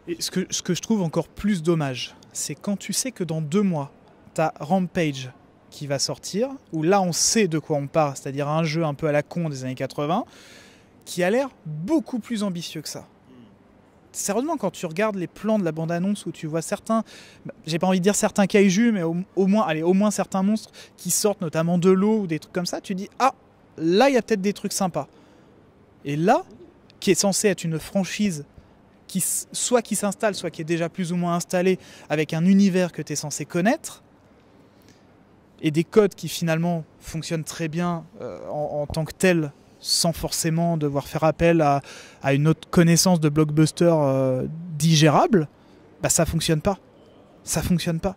Et ce que je trouve encore plus dommage, c'est quand tu sais que dans 2 mois, t'as Rampage qui va sortir, où là on sait de quoi on parle, c'est-à-dire un jeu un peu à la con des années 80, qui a l'air beaucoup plus ambitieux que ça. Sérieusement, quand tu regardes les plans de la bande-annonce où tu vois certains, j'ai pas envie de dire certains kaijus, mais au moins certains monstres qui sortent notamment de l'eau ou des trucs comme ça, tu dis ah, là il y a peut-être des trucs sympas. Et là, qui est censé être une franchise qui s'installe, soit qui est déjà plus ou moins installée avec un univers que tu es censé connaître, et des codes qui finalement fonctionnent très bien en tant que tels, sans forcément devoir faire appel à une autre connaissance de blockbuster digérable, bah ça fonctionne pas. Ça fonctionne pas.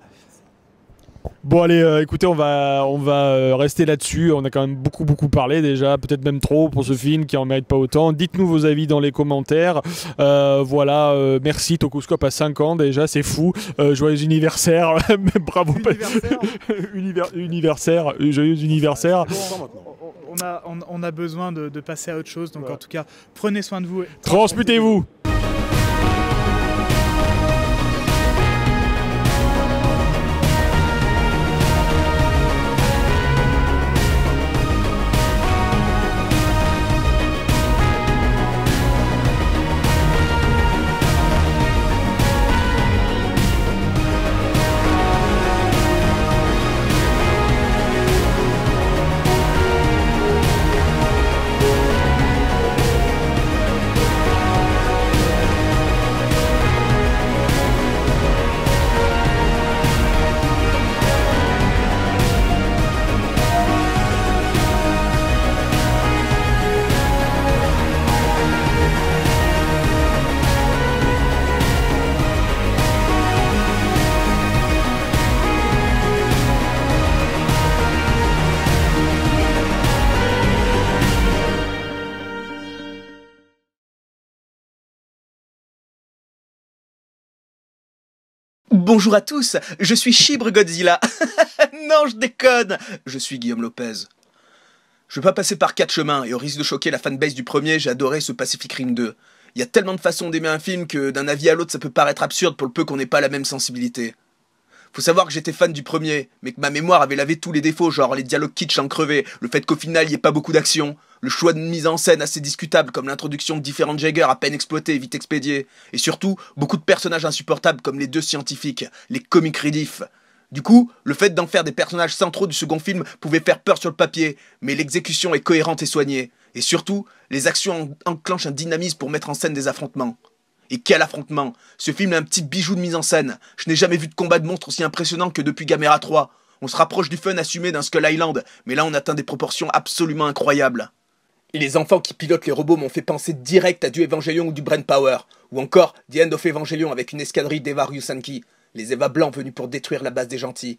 Bon allez, écoutez, on va rester là-dessus. On a quand même beaucoup parlé déjà, peut-être même trop pour ce film qui en mérite pas autant. Dites-nous vos avis dans les commentaires. Voilà, merci, Tokuscope à 5 ans déjà, c'est fou. Joyeux anniversaire, bravo. Anniversaire, joyeux anniversaire. On a besoin de passer à autre chose, donc en tout cas, prenez soin de vous. Transmutez-vous. Bonjour à tous, je suis Chibre Godzilla. Non, je déconne, je suis Guillaume Lopez. Je veux pas passer par 4 chemins, et au risque de choquer la fanbase du premier, j'ai adoré ce Pacific Rim 2. Il y a tellement de façons d'aimer un film que d'un avis à l'autre ça peut paraître absurde pour le peu qu'on n'ait pas la même sensibilité. Faut savoir que j'étais fan du premier, mais que ma mémoire avait lavé tous les défauts, genre les dialogues kitsch en crevé, le fait qu'au final il y ait pas beaucoup d'action, le choix de mise en scène assez discutable comme l'introduction de différents Jaegers à peine exploités et vite expédiés, et surtout beaucoup de personnages insupportables comme les 2 scientifiques, les comic relief. Du coup, le fait d'en faire des personnages centraux du second film pouvait faire peur sur le papier, mais l'exécution est cohérente et soignée. Et surtout, les actions enclenchent un dynamisme pour mettre en scène des affrontements. Et quel affrontement! Ce film est un petit bijou de mise en scène. Je n'ai jamais vu de combat de monstres aussi impressionnant que depuis Gamera 3. On se rapproche du fun assumé d'un Skull Island, mais là on atteint des proportions absolument incroyables. Et les enfants qui pilotent les robots m'ont fait penser direct à du Evangelion ou du Brain Power, ou encore The End of Evangelion avec une escadrille d'Eva Ryusanki, les Eva blancs venus pour détruire la base des gentils.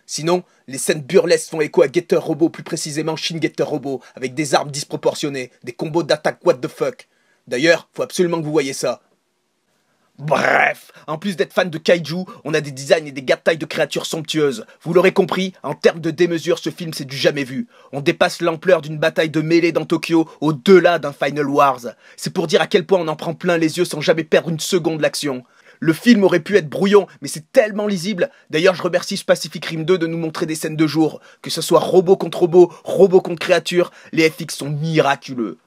Sinon, les scènes burlesques font écho à Getter Robot, plus précisément Shin Getter Robot, avec des armes disproportionnées, des combos d'attaque what the fuck. D'ailleurs, faut absolument que vous voyez ça. Bref, en plus d'être fan de kaiju, on a des designs et des gâteilles de créatures somptueuses. Vous l'aurez compris, en termes de démesure, ce film c'est du jamais vu. On dépasse l'ampleur d'une bataille de mêlée dans Tokyo, au-delà d'un Final Wars. C'est pour dire à quel point on en prend plein les yeux sans jamais perdre une seconde l'action. Le film aurait pu être brouillon, mais c'est tellement lisible. D'ailleurs, je remercie Pacific Rim 2 de nous montrer des scènes de jour. Que ce soit robot contre créature, les FX sont miraculeux.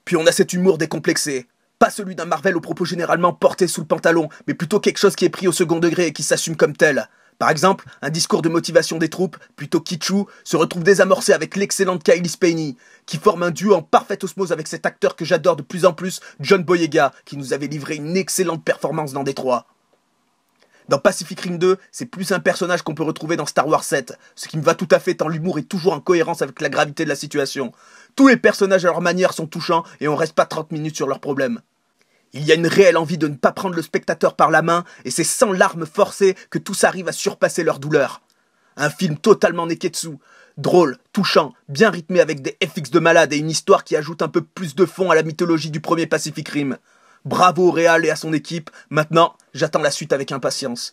Puis on a cet humour décomplexé. Pas celui d'un Marvel aux propos généralement portés sous le pantalon, mais plutôt quelque chose qui est pris au second degré et qui s'assume comme tel. Par exemple, un discours de motivation des troupes, plutôt kitschou, se retrouve désamorcé avec l'excellente Kylie Spaney, qui forme un duo en parfaite osmose avec cet acteur que j'adore de plus en plus, John Boyega, qui nous avait livré une excellente performance dans Détroit. Dans Pacific Rim 2, c'est plus un personnage qu'on peut retrouver dans Star Wars 7, ce qui me va tout à fait tant l'humour est toujours en cohérence avec la gravité de la situation. Tous les personnages à leur manière sont touchants et on reste pas 30 minutes sur leurs problèmes. Il y a une réelle envie de ne pas prendre le spectateur par la main et c'est sans larmes forcées que tous arrivent à surpasser leur douleur. Un film totalement neketsu, drôle, touchant, bien rythmé avec des FX de malade et une histoire qui ajoute un peu plus de fond à la mythologie du premier Pacific Rim. Bravo au réal et à son équipe, maintenant j'attends la suite avec impatience.